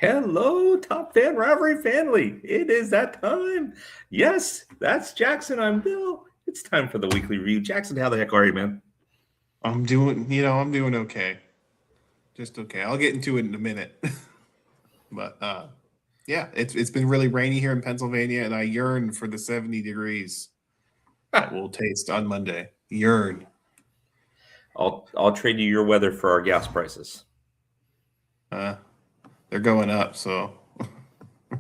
Hello, Top Fan Rivalry family. It is that time. Yes, that's Jackson. I'm Bill. It's time for the weekly review. Jackson, how the heck are you, man? I'm doing okay. Just okay. I'll get into it in a minute. but yeah, it's been really rainy here in Pennsylvania and I yearn for the 70 degrees that we'll taste on Monday. Yearn. I'll trade you your weather for our gas prices. Uh they're going up, so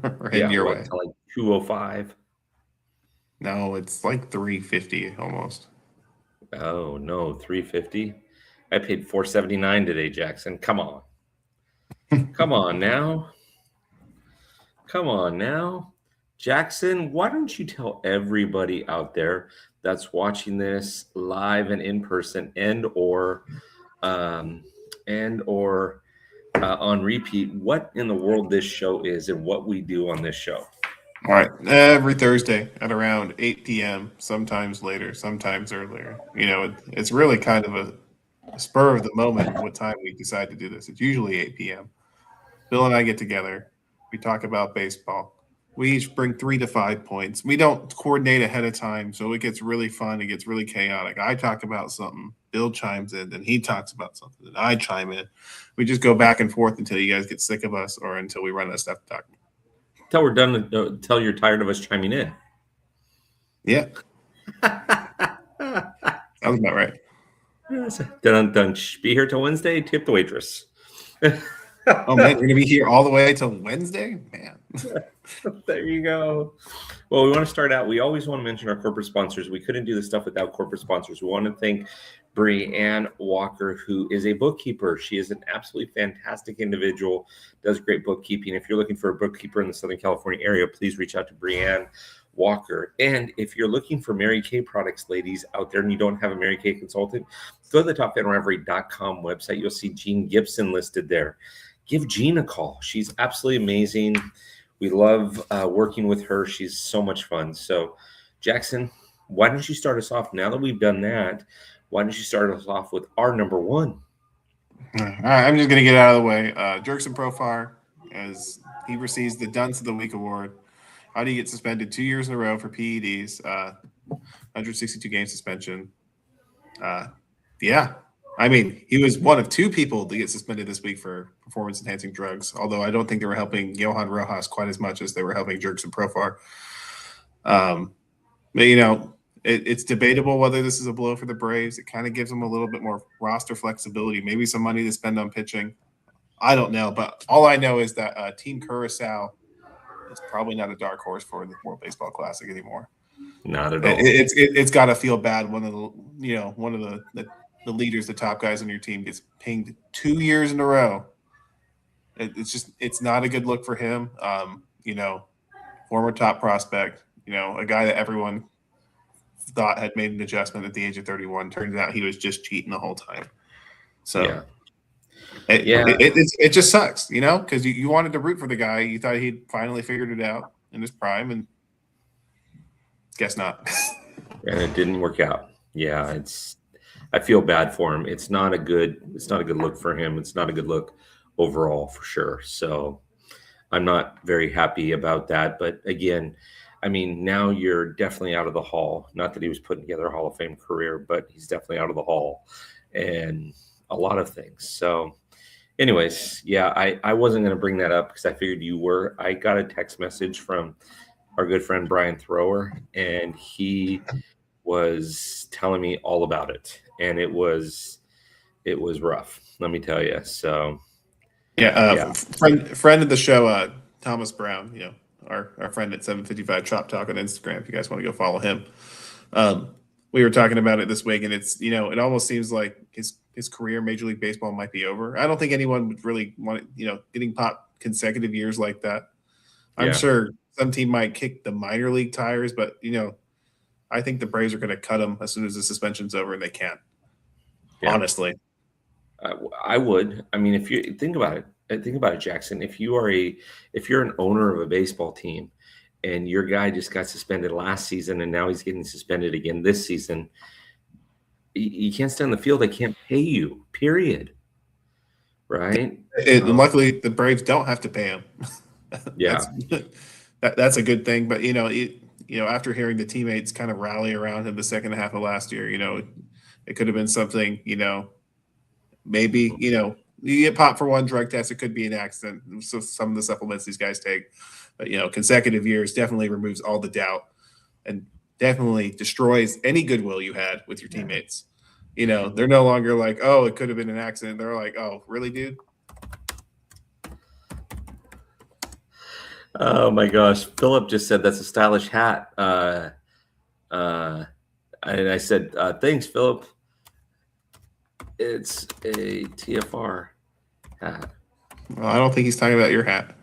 we're heading Yeah, your what way. to like 205? No, it's like 350 almost. Oh no, 350. I paid 479 today, Jackson. Come on. Come on now. Come on now. Jackson, why don't you tell everybody out there that's watching this live and in person um, and or on repeat what in the world this show is and what we do on this show. All right. Every Thursday at around 8 p.m., sometimes later, sometimes earlier. It's really kind of a spur of the moment what time we decide to do this. It's usually 8 p.m. Bill and I get together. We talk about baseball. We each bring 3 to 5 points. We don't coordinate ahead of time, so it gets really fun. It gets really chaotic. I talk about something, Bill chimes in, then he talks about something, and I chime in. We just go back and forth until you guys get sick of us or until we run out of stuff to talk about. Till we're done, till you're tired of us chiming in. Yeah, sounds about right. Dun, dun, be here till Wednesday. Tip the waitress. Oh man, you're gonna be here all the way till Wednesday, man. There you go. Well, we want to start out. We always want to mention our corporate sponsors. We couldn't do this stuff without corporate sponsors. We want to thank Brianne Walker, who is a bookkeeper. She is an absolutely fantastic individual, does great bookkeeping. If you're looking for a bookkeeper in the Southern California area, please reach out to Brianne Walker. And if you're looking for Mary Kay products, ladies out there, and you don't have a Mary Kay consultant, go to the topfanrivalry.com website. You'll see Jean Gibson listed there. Give Jean a call. She's absolutely amazing. We love working with her. She's so much fun. So, Jackson, why don't you start us off? Now that we've done that, why don't you start us off with our number one? All right, I'm just gonna get out of the way. Jerkson Profar, as he receives the Dunce of the Week award. How do you get suspended 2 years in a row for PEDs? 162 game suspension. Yeah, I mean, he was one of two people to get suspended this week for performance enhancing drugs. Although I don't think they were helping Johan Rojas quite as much as they were helping Jerkson Profar. But it's debatable whether this is a blow for the Braves. It kind of gives them a little bit more roster flexibility, maybe some money to spend on pitching. I don't know, but all I know is that Team Curacao is probably not a dark horse for the World Baseball Classic anymore. Not at all. It's got to feel bad. One of the leaders, the top guys on your team, gets pinged 2 years in a row. It's not a good look for him. Former top prospect, a guy that everyone thought had made an adjustment at the age of 31. Turns out he was just cheating the whole time. So Yeah. it just sucks, because you wanted to root for the guy. You thought he'd finally figured it out in his prime, and guess not. And it didn't work out. Yeah, I feel bad for him. It's not a good look for him. It's not a good look overall for sure. So I'm not very happy about that. But again, I mean, now you're definitely out of the hall. Not that he was putting together a Hall of Fame career, but he's definitely out of the hall and a lot of things. So anyways, yeah, I wasn't going to bring that up because I figured you were. I got a text message from our good friend Brian Thrower, and he was telling me all about it, and it was rough, let me tell you. So friend of the show, Thomas Brown, our friend at 755 Chop Talk on Instagram, if you guys want to go follow him. We were talking about it this week, and it's it almost seems like his career in Major League Baseball might be over. I don't think anyone would really want getting popped consecutive years like that. I'm sure some team might kick the minor league tires, but I think the Braves are going to cut him as soon as the suspension's over, and they can. Yeah. Honestly, I would. I mean, if you think about it, Jackson. If you're an owner of a baseball team, and your guy just got suspended last season, and now he's getting suspended again this season, you can't stay on the field. They can't pay you. Period. right? And luckily, the Braves don't have to pay him. Yeah. That's a good thing. But after hearing the teammates kind of rally around him the second half of last year, it could have been something. Maybe you get popped for one drug test, it could be an accident. So some of the supplements these guys take, but consecutive years definitely removes all the doubt and definitely destroys any goodwill you had with your teammates. They're no longer like, oh, it could have been an accident. They're like, oh, really, dude? Oh my gosh. Philip just said that's a stylish hat. And I said, thanks, Philip. It's a TFR hat. Well, I don't think he's talking about your hat.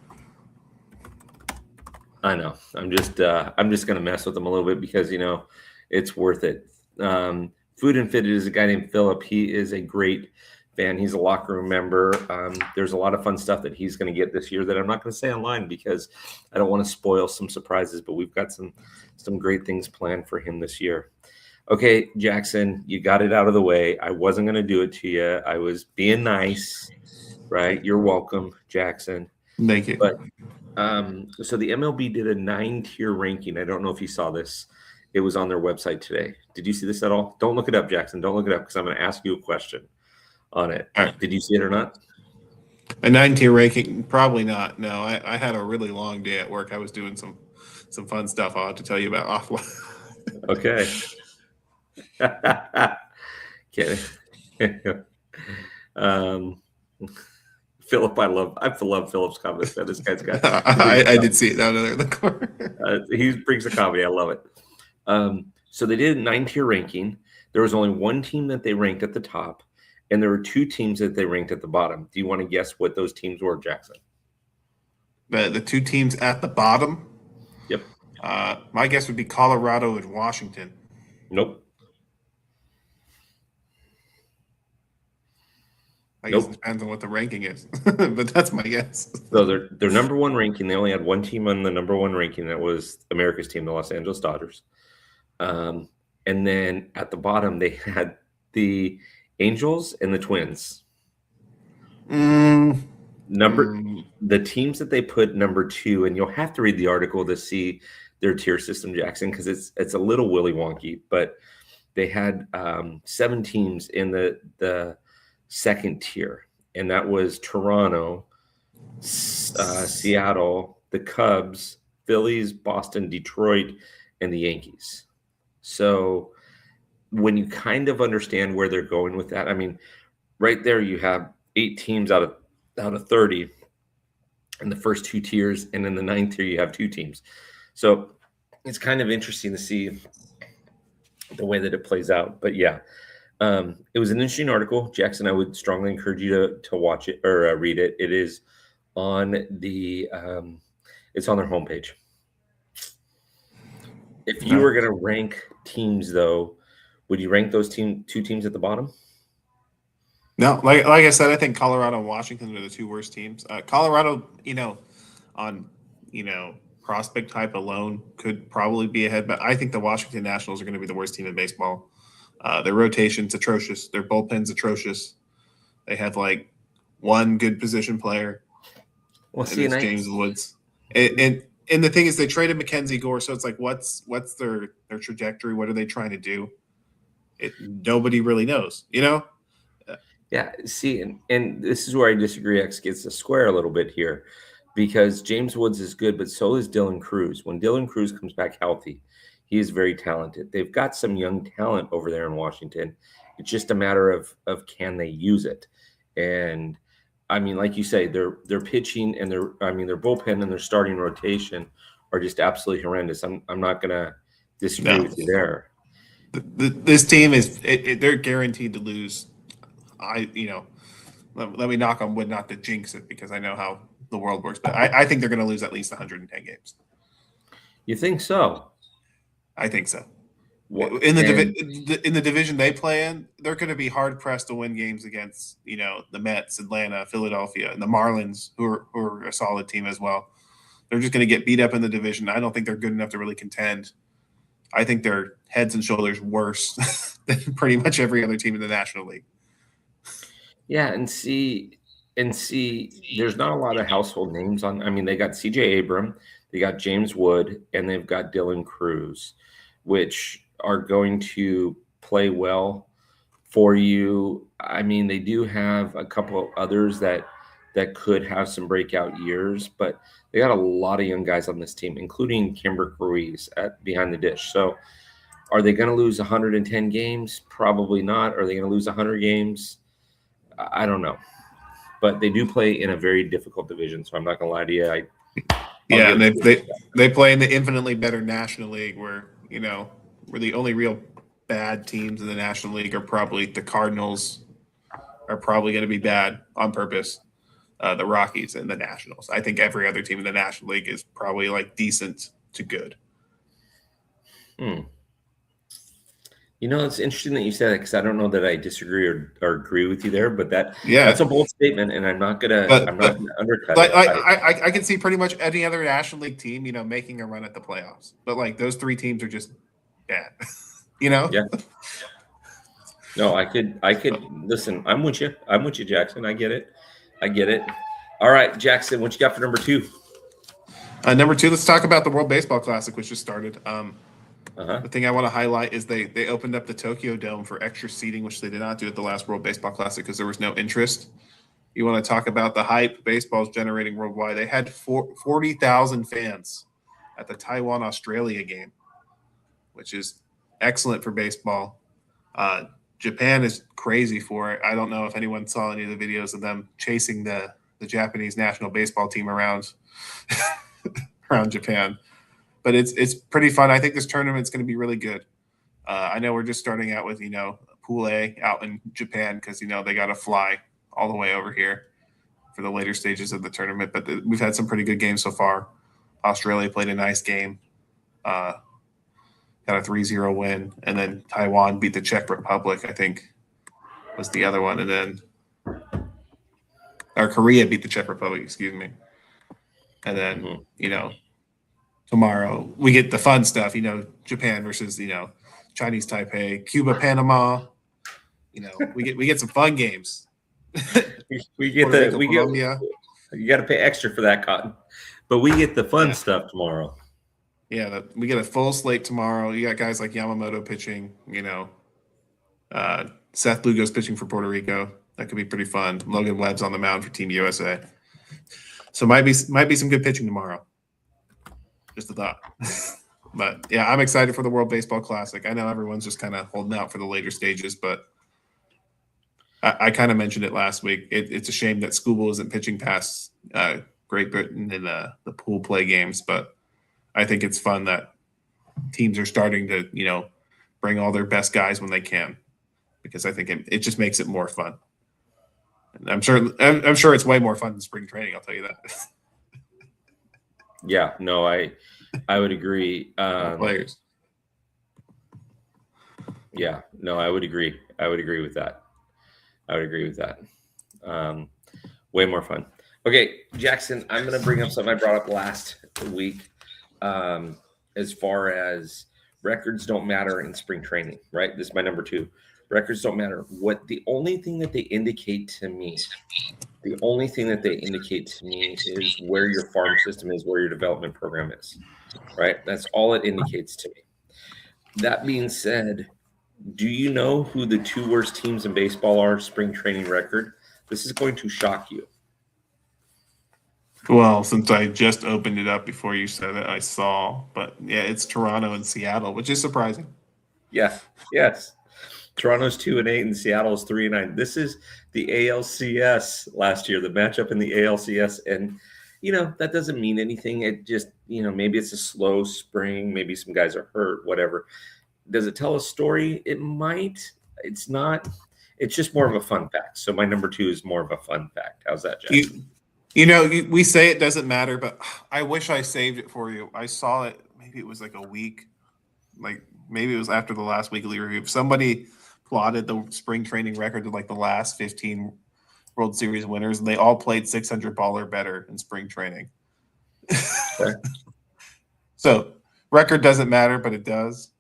I know. I'm just gonna mess with him a little bit because it's worth it. Food and Fitted is a guy named Philip. He is a great fan. He's a locker room member. There's a lot of fun stuff that he's going to get this year that I'm not going to say online because I don't want to spoil some surprises. But we've got some great things planned for him this year. Okay, Jackson, you got it out of the way. I wasn't going to do it to you. I was being nice, right? You're welcome, Jackson. Thank you. But so the MLB did a 9-tier ranking. I don't know if you saw this. It was on their website today. Did you see this at all? Don't look it up, Jackson. Don't look it up because I'm going to ask you a question on it. All right. Did you see it or not? A 9-tier ranking? Probably not. No, I had a really long day at work. I was doing some fun stuff I'll have to tell you about offline. Okay. Kidding. Philip, I love Philip's comments. That this guy's got. I did see it down there in the corner. He brings the comedy. I love it. So they did a 9-tier ranking. There was only one team that they ranked at the top, and there were 2 teams that they ranked at the bottom. Do you want to guess what those teams were, Jackson? The 2 teams at the bottom? Yep. My guess would be Colorado and Washington. Nope. I guess it depends on what the ranking is, but that's my guess. So their number 1 ranking, they only had one team on the number 1 ranking. That was America's team, the Los Angeles Dodgers. And then at the bottom, they had the Angels and the Twins. The teams that they put number 2, and you'll have to read the article to see their tier system, Jackson, because it's a little willy wonky, but they had 7 teams in the second tier, and that was Toronto, Seattle, the Cubs, Phillies, Boston, Detroit, and the Yankees. So when you kind of understand where they're going with that, I mean, right there you have 8 teams out of 30 in the first 2 tiers, and in the 9th tier you have 2 teams. So it's kind of interesting to see the way that it plays out. But yeah, it was an interesting article, Jackson. I would strongly encourage you to watch it or read it. It is on it's on their homepage. If you were going to rank teams, though, would you rank those 2 teams at the bottom? No, like I said, I think Colorado and Washington are the 2 worst teams. Colorado, on prospect type alone could probably be ahead, but I think the Washington Nationals are going to be the worst team in baseball. Their rotation's atrocious. Their bullpen's atrocious. They have like 1 good position player. Well, and it's James Woods. And the thing is, they traded Mackenzie Gore, so it's like, what's their trajectory? What are they trying to do? Nobody really knows, Yeah, see, and this is where I disagree. X gets the square a little bit here, because James Woods is good, but so is Dylan Cruz. When Dylan Cruz comes back healthy, he is very talented. They've got some young talent over there in Washington. It's just a matter of can they use it? And I mean, like you say, their pitching and their bullpen and their starting rotation are just absolutely horrendous. I'm not gonna disagree with you there. This team they're guaranteed to lose. Let me knock on wood not to jinx it because I know how the world works, but I think they're going to lose at least 110 games. You think so? I think so. In the division they play in, they're going to be hard pressed to win games against the Mets, Atlanta, Philadelphia, and the Marlins, who are a solid team as well. They're just going to get beat up in the division. I don't think they're good enough to really contend. I think they're heads and shoulders worse than pretty much every other team in the National League. Yeah, and see, And see, there's not a lot of household names on. I mean, they got CJ Abram, they got James Wood, and they've got Dylan Cruz, which are going to play well for you. I mean, they do have a couple of others that could have some breakout years, but they got a lot of young guys on this team, including Kimber Ruiz at behind the dish. So, are they going to lose 110 games? Probably not. Are they going to lose 100 games? I don't know. But they do play in a very difficult division, so I'm not gonna lie to you. Yeah, and they play in the infinitely better National League, where where the only real bad teams in the National League are probably the Cardinals, are probably going to be bad on purpose. The Rockies and the Nationals. I think every other team in the National League is probably like decent to good. It's interesting that you said that, because I don't know that I disagree or agree with you there, but that's a bold statement, and I'm not gonna undercut it. I can see pretty much any other National League team, making a run at the playoffs, but like those three teams are just bad, Yeah. No, I could listen. I'm with you, Jackson. I get it. All right, Jackson, what you got for number two? Number two, let's talk about the World Baseball Classic, which just started. The thing I want to highlight is they opened up the Tokyo Dome for extra seating, which they did not do at the last World Baseball Classic because there was no interest. You want to talk about the hype baseball is generating worldwide. They had 40,000 fans at the Taiwan-Australia game, which is excellent for baseball. Japan is crazy for it. I don't know if anyone saw any of the videos of them chasing the Japanese national baseball team around Japan. But it's pretty fun. I think this tournament's going to be really good. I know we're just starting out with, Pool A out in Japan because, they got to fly all the way over here for the later stages of the tournament. But we've had some pretty good games so far. Australia played a nice game, got a 3-0 win. And then Taiwan beat the Czech Republic, I think, was the other one. And then Korea beat the Czech Republic, excuse me. And then, tomorrow we get the fun stuff, Japan versus, Chinese Taipei, Cuba, Panama. We get some fun games. You got to pay extra for that, Cotton. But we get the fun stuff tomorrow. Yeah, we get a full slate tomorrow. You got guys like Yamamoto pitching, Seth Lugo's pitching for Puerto Rico. That could be pretty fun. Logan Webb's on the mound for Team USA. So might be some good pitching tomorrow. Just a thought. But yeah, I'm excited for the World Baseball Classic. I know everyone's just kind of holding out for the later stages, but I kind of mentioned it last week. It's a shame that Skubal isn't pitching past Great Britain in the pool play games, but I think it's fun that teams are starting to, bring all their best guys when they can, because I think it just makes it more fun. And I'm sure it's way more fun than spring training. I'll tell you that. Yeah, no, I would agree. Players. Yeah, no, I would agree. I would agree with that. Way more fun. Okay, Jackson, I'm going to bring up something I brought up last week. As far as records don't matter in spring training, right? This is my number two. Records don't matter. The only thing that they indicate to me is where your farm system is, where your development program is, right? That's all it indicates to me. That being said, do you know who the two worst teams in baseball are, spring training record? This is going to shock you. Well, since I just opened it up before you said it, I saw. But yeah, it's Toronto and Seattle, which is surprising. Yeah, yes. Toronto's 2-8 and Seattle's 3-9. This is the ALCS last year, the matchup in the ALCS. And, that doesn't mean anything. It just, maybe it's a slow spring. Maybe some guys are hurt, whatever. Does it tell a story? It might. It's not. It's just more of a fun fact. So my number two is more of a fun fact. How's that, Jackson? We say it doesn't matter, but I wish I saved it for you. I saw it. Maybe it was like a week. Like maybe it was after the last weekly review. Somebody plotted the spring training record of like the last 15 World Series winners, and they all played 600 ball or better in spring training. Okay. So record doesn't matter, but it does.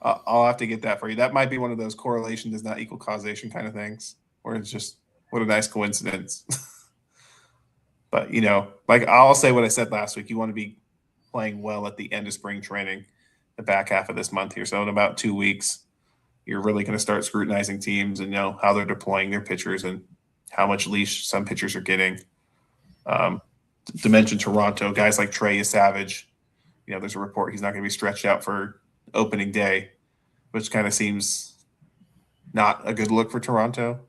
I'll have to get that for you. That might be one of those correlation does not equal causation kind of things, where it's just What a nice coincidence. But, like I'll say what I said last week. You want to be playing well at the end of spring training, the back half of this month here. So in about 2 weeks, you're really going to start scrutinizing teams and how they're deploying their pitchers and how much leash some pitchers are getting. To mention Toronto, guys like Trey Savage, there's a report he's not going to be stretched out for opening day, which kind of seems not a good look for Toronto.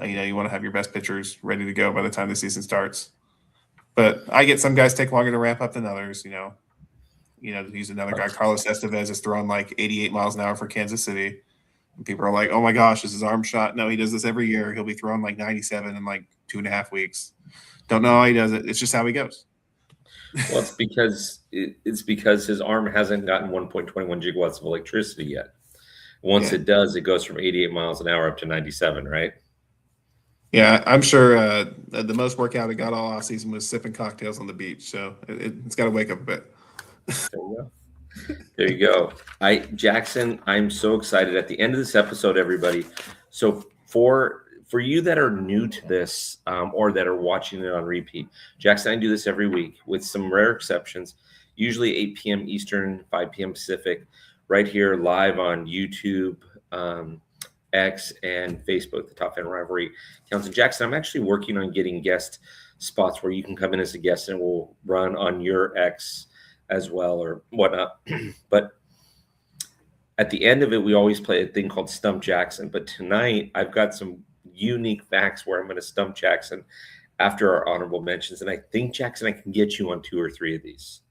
You want to have your best pitchers ready to go by the time the season starts. But I get some guys take longer to ramp up than others. He's another guy. Carlos Estevez is throwing like 88 miles an hour for Kansas City. And people are like, oh my gosh, is his arm shot? No, he does this every year. He'll be throwing like 97 in like 2.5 weeks. Don't know how he does it. It's just how he goes. Well, it's because his arm hasn't gotten 1.21 gigawatts of electricity yet. Once it does, it goes from 88 miles an hour up to 97, right? Yeah, I'm sure the most workout it got all off season was sipping cocktails on the beach. So it's got to wake up a bit. There you go. Jackson, I'm so excited at the end of this episode, everybody. So for you that are new to this or that are watching it on repeat, Jackson, I do this every week with some rare exceptions, usually 8 p.m. Eastern, 5 p.m. Pacific, right here live on YouTube, X, and Facebook, the Top Fan Rivalry Counts. And Jackson, I'm actually working on getting guest spots where you can come in as a guest and we'll run on your X as well or whatnot. But at the end of it, we always play a thing called Stump Jackson. But tonight, I've got some unique facts where I'm going to stump Jackson after our honorable mentions. And I think, Jackson, I can get you on 2 or 3 of these.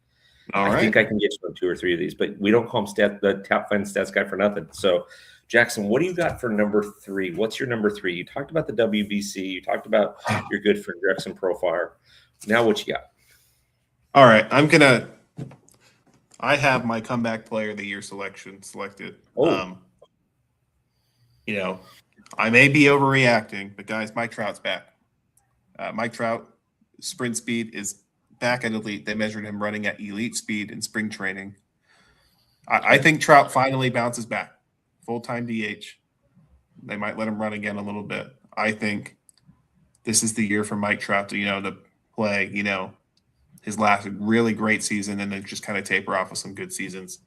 I think I can get you on 2 or 3 of these, but we don't call him the Top Fan Stats guy for nothing. So, Jackson, what do you got for number 3? What's your number 3? You talked about the WBC. You talked about your good friend Jackson Profile. Now what you got? All right. I have my comeback player of the year selected. Oh. I may be overreacting, but guys, Mike Trout's back. Mike Trout, sprint speed is back at elite. They measured him running at elite speed in spring training. I think Trout finally bounces back. Full-time DH. They might let him run again a little bit. I think this is the year for Mike Trout to play, his last really great season and then just kind of taper off with some good seasons.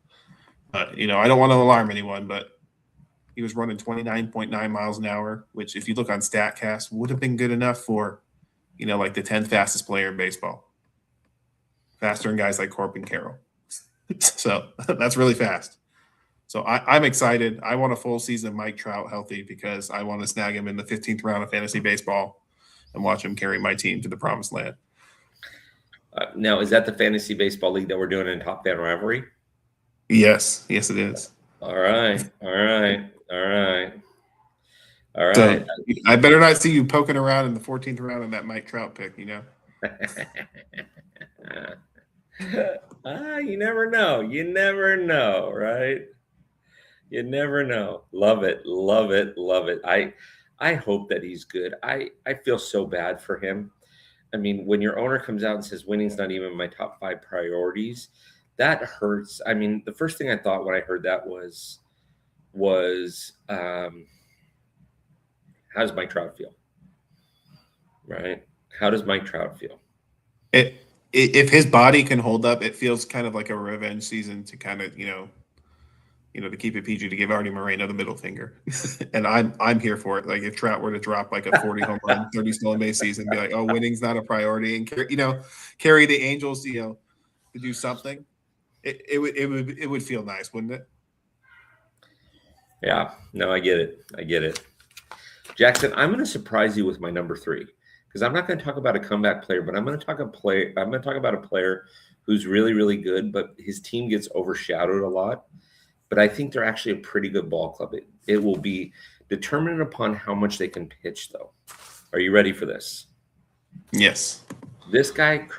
I don't want to alarm anyone, but he was running 29.9 miles an hour, which if you look on StatCast would have been good enough for, like the 10th fastest player in baseball. Faster than guys like Corbin Carroll. So that's really fast. So I'm excited. I want a full season of Mike Trout healthy because I want to snag him in the 15th round of fantasy baseball and watch him carry my team to the promised land. Now, is that the fantasy baseball league that we're doing in Top Fan Rivalry? Yes, it is. All right. So I better not see you poking around in the 14th round of that Mike Trout pick, You never know. You never know, right? You never know. Love it. I hope that he's good. I feel so bad for him. I mean, when your owner comes out and says winning's not even my top 5 priorities, that hurts. I mean, the first thing I thought when I heard that was how does Mike Trout feel? Right? How does Mike Trout feel? If his body can hold up, it feels kind of like a revenge season to kind of, to keep it PG, to give Artie Moreno the middle finger. And I'm here for it. Like if Trout were to drop like a 40 home run, 30 stolen base season, be like, oh, winning's not a priority, and carry the Angels, to do something. It would feel nice, wouldn't it? Yeah, no, I get it. Jackson, I'm going to surprise you with my number 3 because I'm not going to talk about a comeback player, but I'm going to talk about a player who's really, really good, but his team gets overshadowed a lot. But I think they're actually a pretty good ball club. It will be determined upon how much they can pitch, though. Are you ready for this? Yes. This guy is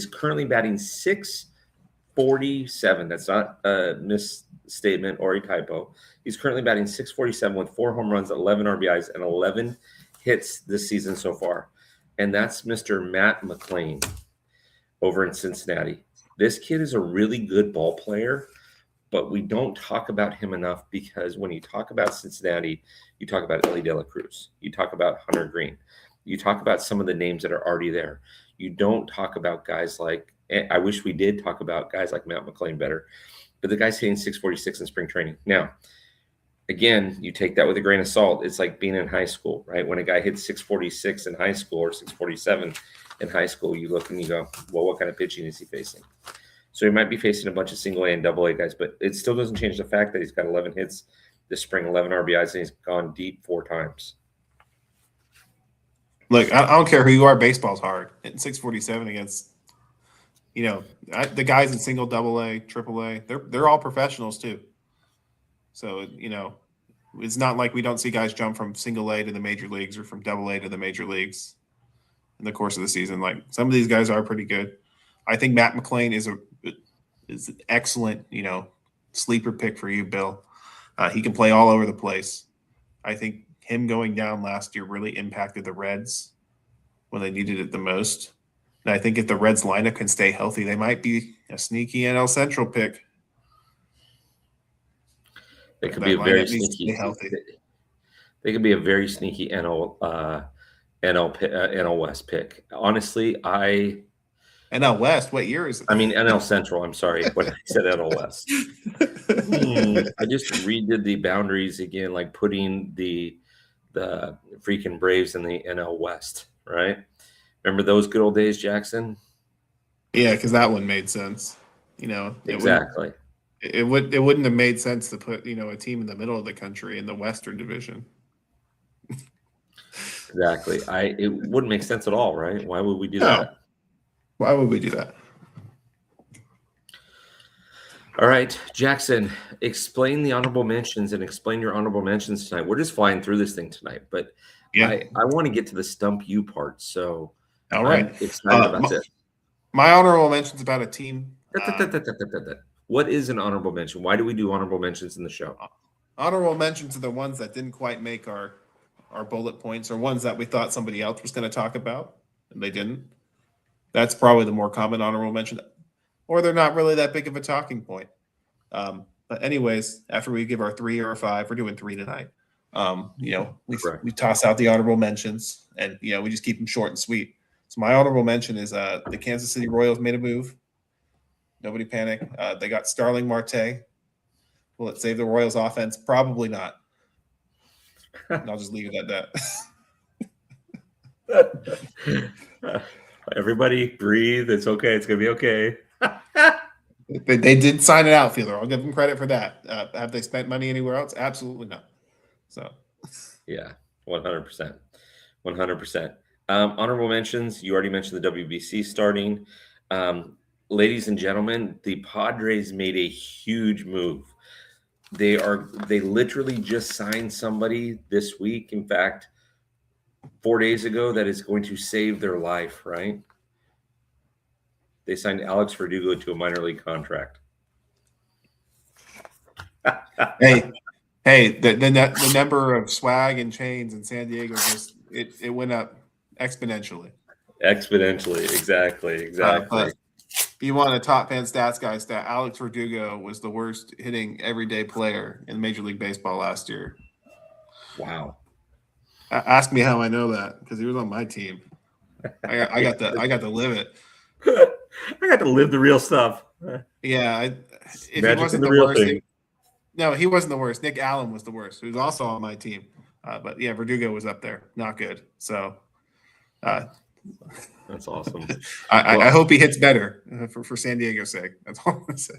currently batting .647. That's not a misstatement or a typo. He's currently batting .647 with 4 home runs, 11 RBIs, and 11 hits this season so far. And that's Mr. Matt McLain over in Cincinnati. This kid is a really good ball player, but we don't talk about him enough because when you talk about Cincinnati, you talk about Ellie De La Cruz, you talk about Hunter Green, you talk about some of the names that are already there. You don't talk about guys like, I wish we did talk about guys like Matt McLain better, but the guy's hitting 646 in spring training. Now, again, you take that with a grain of salt. It's like being in high school, right? When a guy hits 646 in high school or 647 in high school, you look and you go, well, what kind of pitching is he facing? So he might be facing a bunch of single A and double A guys, but it still doesn't change the fact that he's got 11 hits this spring, 11 RBIs, and he's gone deep 4 times. Look, I don't care who you are. Baseball's hard. Hitting 647 against, the guys in single, double A, triple A, they're all professionals too. So, it's not like we don't see guys jump from single A to the major leagues or from double A to the major leagues in the course of the season. Like, some of these guys are pretty good. I think Matt McLain is an excellent, sleeper pick for you, Bill. He can play all over the place. I think him going down last year really impacted the Reds when they needed it the most. And I think if the Reds lineup can stay healthy, they might be a sneaky NL Central pick. They could be a very sneaky. They could be a very sneaky NL West pick. Honestly, NL West. What year is it? I mean NL Central. I'm sorry, when I said NL West. I just redid the boundaries again, like putting the freaking Braves in the NL West. Right? Remember those good old days, Jackson? Yeah, because that one made sense. Exactly. It wouldn't have made sense to put a team in the middle of the country in the Western Division. Exactly. It wouldn't make sense at all, right? Why would we do that? Why would we do that? All right, Jackson, explain the honorable mentions and explain your honorable mentions tonight. We're just flying through this thing tonight, but yeah, I want to get to the stump you part. So, all right, I'm excited about this. My honorable mentions about a team. What is an honorable mention? Why do we do honorable mentions in the show? Honorable mentions are the ones that didn't quite make our bullet points, or ones that we thought somebody else was going to talk about and they didn't. That's probably the more common honorable mention, or they're not really that big of a talking point. But anyways, after we give our 3 or 5, we're doing 3 tonight. We toss out the honorable mentions, and we just keep them short and sweet. So my honorable mention is the Kansas City Royals made a move. Nobody panic. They got Starling Marte. Will it save the Royals offense? Probably not. And I'll just leave it at that. Everybody breathe. It's okay. It's going to be okay. They did sign an outfielder. I'll give them credit for that. Have they spent money anywhere else? Absolutely not. So, yeah, 100%. 100%. Honorable mentions. You already mentioned the WBC starting. Ladies and gentlemen, the Padres made a huge move. They literally just signed somebody this week. In fact, 4 days ago, that is going to save their life, right? They signed Alex Verdugo to a minor league contract. hey, the number of swag and chains in San Diego it went up exponentially. Exponentially, exactly. But if you want a top fan stats guy stat, Alex Verdugo was the worst hitting everyday player in Major League Baseball last year. Wow. Ask me how I know that, because he was on my team. I got to live it. I got to live the real stuff. Yeah, if he wasn't the worst. No, he wasn't the worst. Nick Allen was the worst. He was also on my team. But yeah, Verdugo was up there. Not good. So that's awesome. I hope he hits better for San Diego's sake. That's all I'm going to say.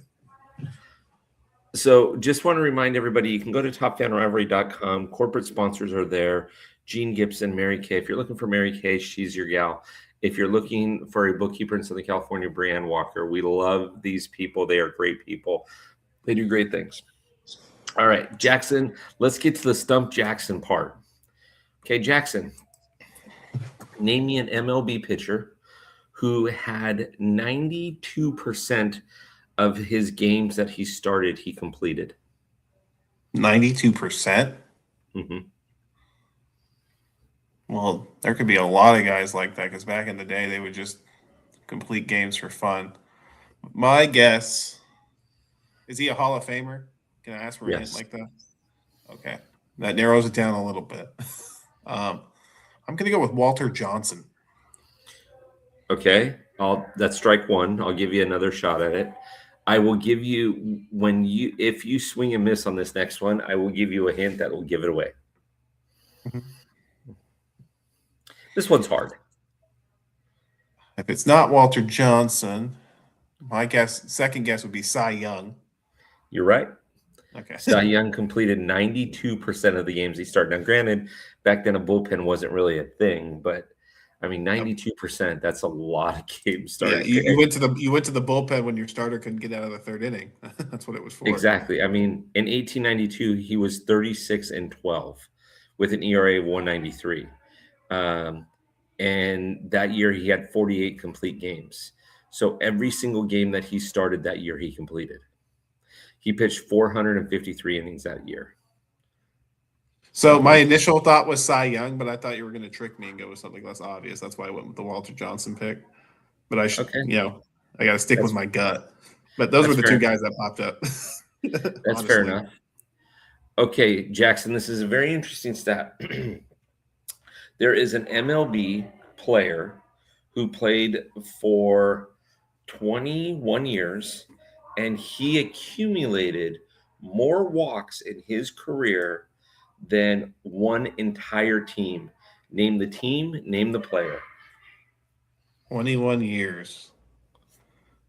So just want to remind everybody, you can go to topfanrivalry.com. Corporate sponsors are there. Gene Gibson, Mary Kay. If you're looking for Mary Kay, she's your gal. If you're looking for a bookkeeper in Southern California, Brianne Walker. We love these people. They are great people. They do great things. All right, Jackson, let's get to the Stump Jackson part. Okay, Jackson, name me an MLB pitcher who had 92% of his games that he started, he completed. 92%? Mm-hmm. Well, there could be a lot of guys like that, because back in the day, they would just complete games for fun. My guess Is he a Hall of Famer? Can I ask for a hint Yes. like that? Okay, that narrows it down a little bit. I'm going to go with Walter Johnson. Okay, that's strike one. I'll give you another shot at it. I will give you if you swing and miss on this next one, I will give you a hint that will give it away. This one's hard. If it's not Walter Johnson, my second guess would be Cy Young. You're right. Okay. Cy Young completed 92% of the games he started. Now, granted, back then a bullpen wasn't really a thing, but I mean, 92%, that's a lot of games started. Yeah, you went to the bullpen when your starter couldn't get out of the third inning. That's what it was for. Exactly. I mean, in 1892, he was 36-12 with an ERA of 193. And that year he had 48 complete games. So every single game that he started that year, he completed. He pitched 453 innings that year. So my initial thought was Cy Young, but I thought you were going to trick me and go with something less obvious. That's why I went with the Walter Johnson pick. But I should, I got to stick with my gut. But those were the two guys that popped up. That's fair enough. Okay, Jackson, this is a very interesting stat. There is an MLB player who played for 21 years, and he accumulated more walks in his career than one entire team. Name the team, name the player. 21 years.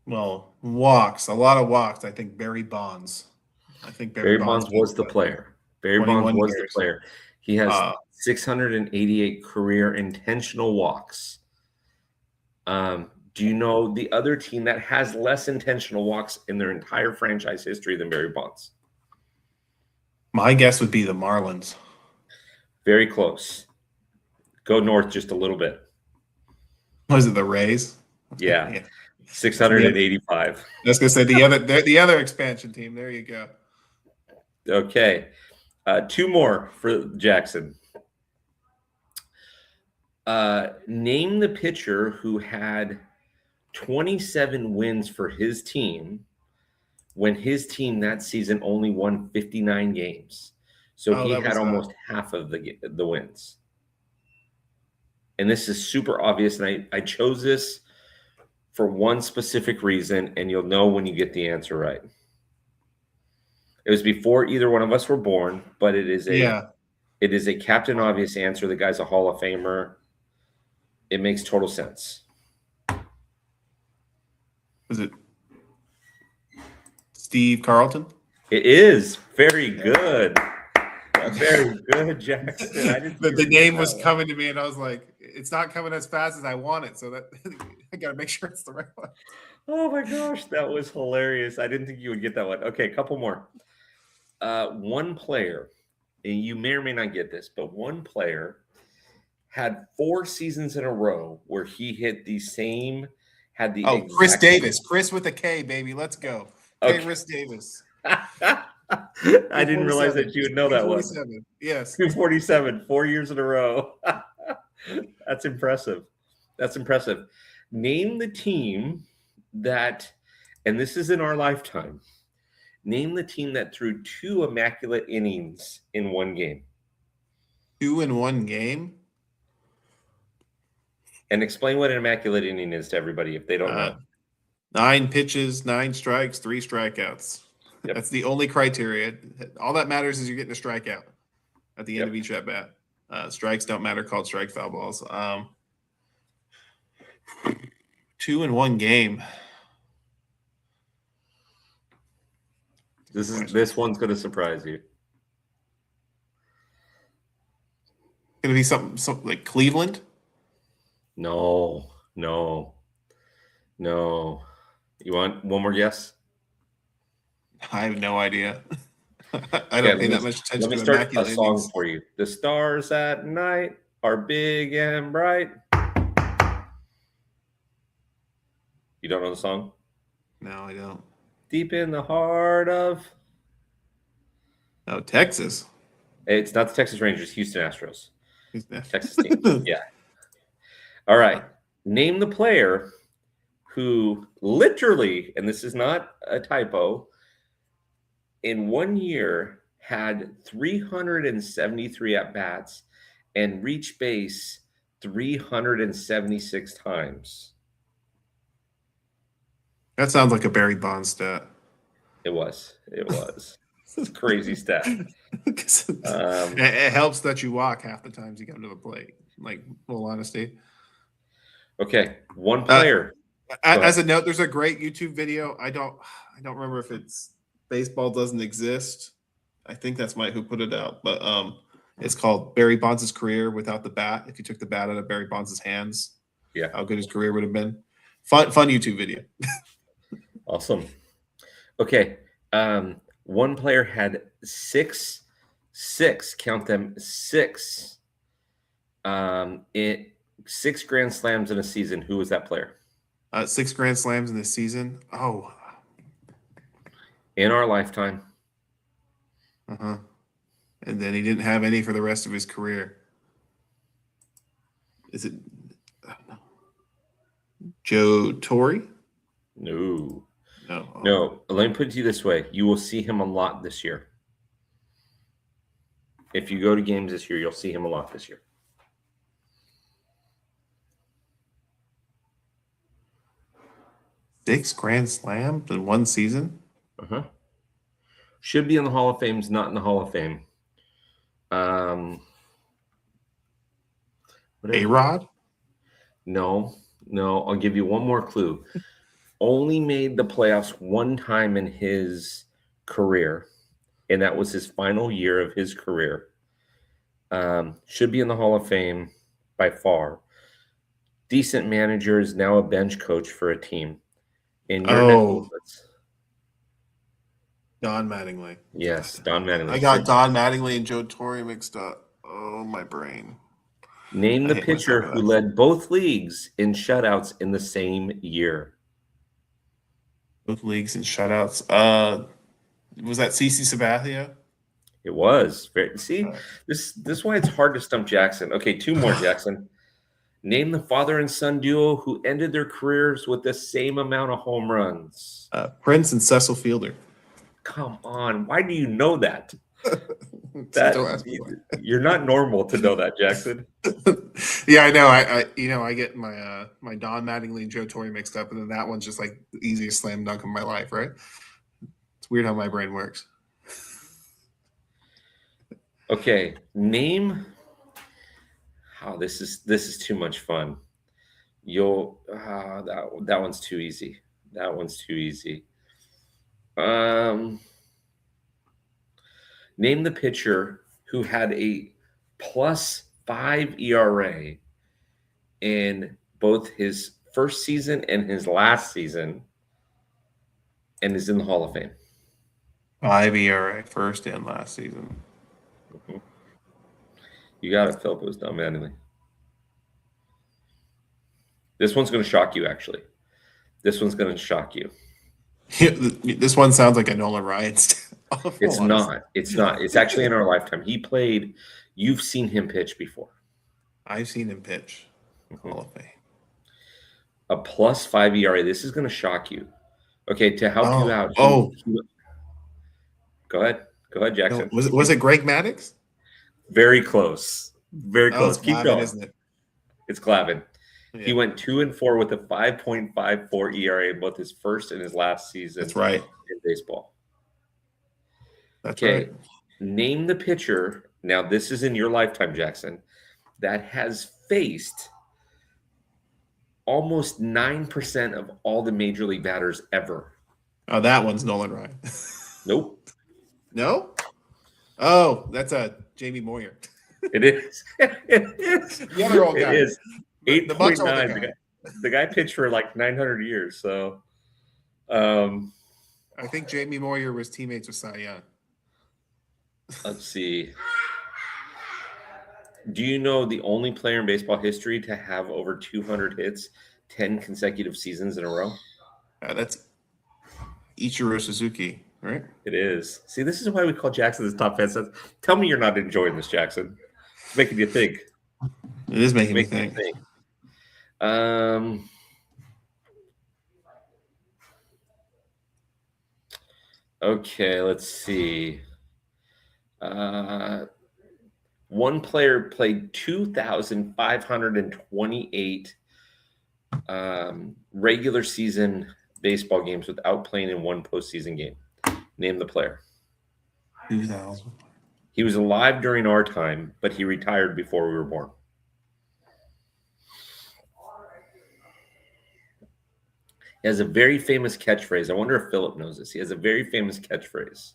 Well, walks, a lot of walks. I think Barry Bonds. Barry Bonds was the player. Barry Bonds was the player. He has 688 career intentional walks. Do you know the other team that has less intentional walks in their entire franchise history than Barry Bonds? My guess would be the Marlins. Very close. Go north just a little bit. Was it the Rays? Yeah. 685. I was going to say the other expansion team. There you go. Okay. Two more for Jackson. Name the pitcher who had 27 wins for his team when his team that season only won 59 games. So he had almost half of the wins. And this is super obvious, and I chose this for one specific reason, and you'll know when you get the answer right. It was before either one of us were born, but it is a Captain Obvious answer. The guy's a Hall of Famer. It makes total sense. Is it Steve Carlton? It is. Very good. Very good, Jackson. The name was coming to me, and I was like, it's not coming as fast as I want it, so that I got to make sure it's the right one. Oh, my gosh. That was hilarious. I didn't think you would get that one. Okay, a couple more. One player, and you may or may not get this, but one player had 4 seasons in a row where he hit the same, had the Chris Davis. Chris with a K, baby. Let's go. Okay. Chris Davis. I didn't realize that you would know that one. Yes. 247, 4 years in a row. That's impressive. That's impressive. Name the team that, and this is in our lifetime, name the team that threw 2 immaculate innings in one game. 2 in one game? And explain what an immaculate inning is to everybody if they don't know. 9 pitches, 9 strikes, 3 strikeouts. Yep. That's the only criteria. All that matters is you're getting a strikeout at the end of each at bat. Strikes don't matter, called strike foul balls. 2 in one game. This one's going to surprise you. Going to be something like Cleveland? No. You want one more guess? I have no idea. I don't pay that much attention to Let me start a song for you. The stars at night are big and bright. You don't know the song? No, I don't. Deep in the heart of... Oh, Texas. It's not the Texas Rangers, Houston Astros. Texas team. Yeah. All right. Name the player who literally, and this is not a typo, in 1 year had 373 at bats and reached base 376 times. That sounds like a Barry Bonds stat. It was. It's a crazy stat. It helps that you walk half the times you come to the plate. Like, full honesty. Okay, one player. As a note, there's a great YouTube video. I don't remember if it's Baseball Doesn't Exist. I think that's Mike who put it out, but it's called Barry Bonds' Career Without the Bat. If you took the bat out of Barry Bonds' hands, yeah, how good his career would have been. Fun YouTube video. Awesome. Okay, one player had six, count them, six 6 grand slams in a season. Who was that player? 6 grand slams in this season. Oh, in our lifetime. And then he didn't have any for the rest of his career. Is it Joe Torre? No. No. No. Let me put it to you this way: you will see him a lot this year. If you go to games this year, you'll see him a lot this year. Six grand slams in one season? Should be in the Hall of Fame, is not in the Hall of Fame. A-Rod? No. I'll give you one more clue. Only made the playoffs one time in his career, and that was his final year of his career. Should be in the Hall of Fame by far. Decent manager, is now a bench coach for a team. In your Don Mattingly. Yes, Don Mattingly. I got Don Mattingly and Joe Torre mixed up. Oh, my brain. Name the pitcher who led both leagues in shutouts in the same year. Both leagues in shutouts. Was that CC Sabathia? It was. See, this is why it's hard to stump Jackson. Okay, 2 more, Jackson. Name the father and son duo who ended their careers with the same amount of home runs. Prince and Cecil Fielder. Come on. Why do you know that? You're not normal to know that, Jackson. Yeah, I know. I get my my Don Mattingly and Joe Torre mixed up, and then that one's just like the easiest slam dunk of my life, right? It's weird how my brain works. Okay, name. Oh, this is too much fun. That one's too easy. Name the pitcher who had a +5 ERA in both his first season and his last season, and is in the Hall of Fame. 5 ERA first and last season. You got it, Philip. It was Don Mattingly. This one's going to shock you, actually. This one's going to shock you. This one sounds like a Nolan Ryan. It's not. It's actually in our lifetime. He played. You've seen him pitch before. I've seen him pitch. Hall of Fame. A +5 ERA. This is going to shock you. Okay, to help you out. Go ahead, Jackson. No, was it Greg Maddux? Very close. Keep going. Isn't it? It's Glavine. Yeah. He went 2-4 with a 5.54 ERA in both his first and his last season. That's right. In baseball. That's okay. Right. Name the pitcher. Now, this is in your lifetime, Jackson, that has faced almost 9% of all the major league batters ever. Oh, that one's Nolan Ryan. Nope. No? Oh, that's Jamie Moyer. It is. The other old guy. It is. 8.9. The guy pitched for like 900 years. So, I think Jamie Moyer was teammates with Cy Young. Let's see. Do you know the only player in baseball history to have over 200 hits 10 consecutive seasons in a row? That's Ichiro Suzuki, right? It is. See, this is why we call Jackson this top fan. Tell me you're not enjoying this, Jackson. It's making you think. It is making me think. Okay, let's see. One player played 2,528 regular season baseball games without playing in one postseason game. Name the player. 2000. He was alive during our time, but he retired before we were born. He has a very famous catchphrase. I wonder if Philip knows this. He has a very famous catchphrase.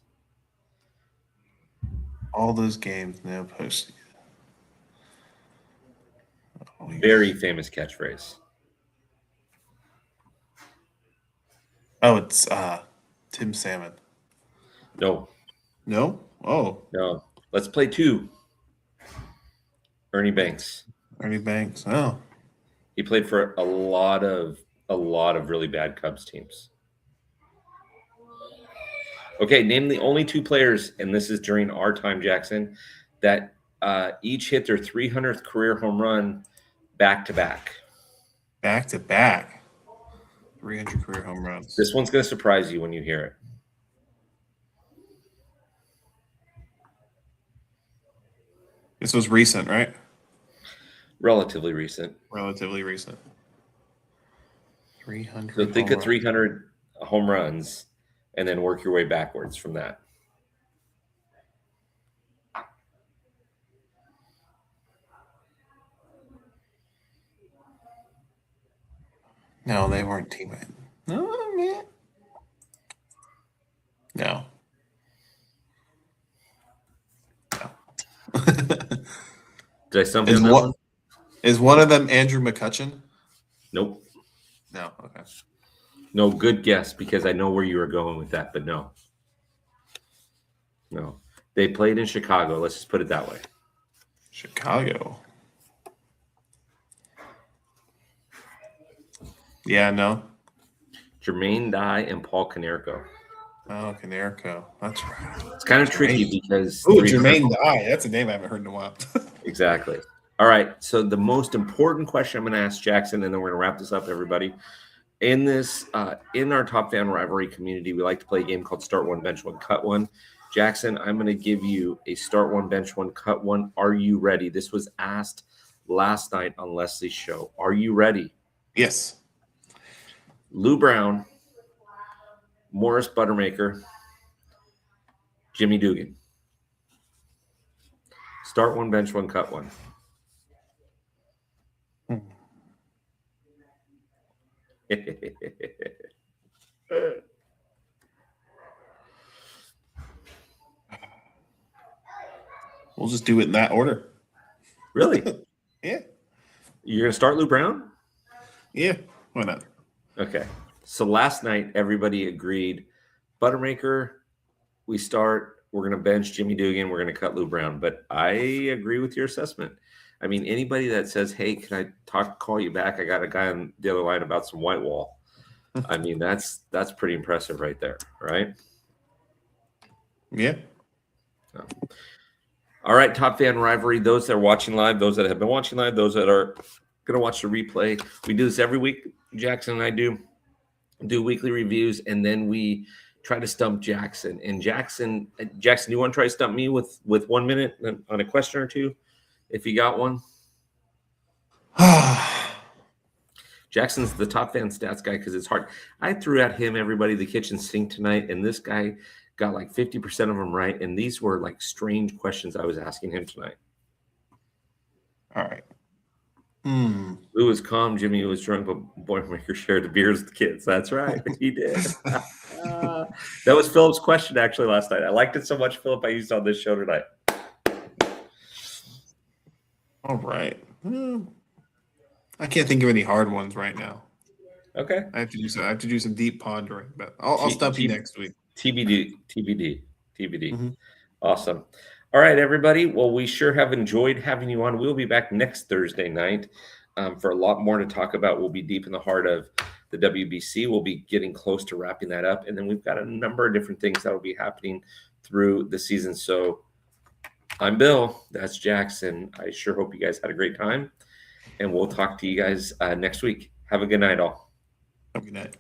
All those games now posted. Very famous catchphrase. Oh, it's Tim Salmon. No. No? Oh. No. Let's play two. Ernie Banks. Ernie Banks. Oh. He played for a lot of really bad Cubs teams. Okay, name the only two players, and this is during our time, Jackson, that each hit their 300th career home run back-to-back. Back-to-back. 300 career home runs. This one's going to surprise you when you hear it. This was recent, right? Relatively recent. Relatively recent. 300. So think of 300 home runs and then work your way backwards from that. No, they weren't teammates. No, man. No. Did I stump you on that one? Is one of them Andrew McCutchen? Nope. No. Okay. No, good guess because I know where you were going with that, but no. No. They played in Chicago. Let's just put it that way. Chicago. Yeah, no. Jermaine Dye and Paul Konerko. Oh, Konerko. That's right. It's kind of tricky because... Oh, Jermaine Dye. That's a name I haven't heard in a while. Exactly. All right. So the most important question I'm going to ask Jackson, and then we're going to wrap this up, everybody. In this, in our Top Fan Rivalry community, we like to play a game called Start One, Bench One, Cut One. Jackson, I'm going to give you a Start One, Bench One, Cut One. Are you ready? This was asked last night on Leslie's show. Are you ready? Yes. Lou Brown, Morris Buttermaker, Jimmy Dugan. Start one, bench one, cut one. We'll just do it in that order. Really? Yeah. You're going to start Lou Brown? Yeah. Why not? Okay. So last night, everybody agreed. Buttermaker, we start. We're going to bench Jimmy Dugan. We're going to cut Lou Brown. But I agree with your assessment. I mean, anybody that says, hey, can I call you back? I got a guy on the other line about some white wall. I mean, that's pretty impressive right there, right? Yeah. So. All right, Top Fan Rivalry. Those that are watching live, those that have been watching live, those that are going to watch the replay. We do this every week. Jackson and I do weekly reviews, and then we try to stump Jackson. And Jackson, you want to try to stump me with 1 minute on a question or two, if you got one? Jackson's the Top Fan stats guy because it's hard. I threw at him, everybody, the kitchen sink tonight, and this guy got like 50% of them right. And these were like strange questions I was asking him tonight. All right. Lou was calm. Jimmy was drunk, but Boilermaker shared the beers with the kids. That's right. He did. That was Philip's question actually last night. I liked it so much, Philip, I used it on this show tonight. All right. I can't think of any hard ones right now. Okay. I have to do some deep pondering, but I'll stump you next week. TBD. Mm-hmm. Awesome. All right, everybody. Well, we sure have enjoyed having you on. We'll be back next Thursday night for a lot more to talk about. We'll be deep in the heart of the WBC. We'll be getting close to wrapping that up. And then we've got a number of different things that will be happening through the season. So I'm Bill. That's Jackson. I sure hope you guys had a great time. And we'll talk to you guys next week. Have a good night, all. Have a good night.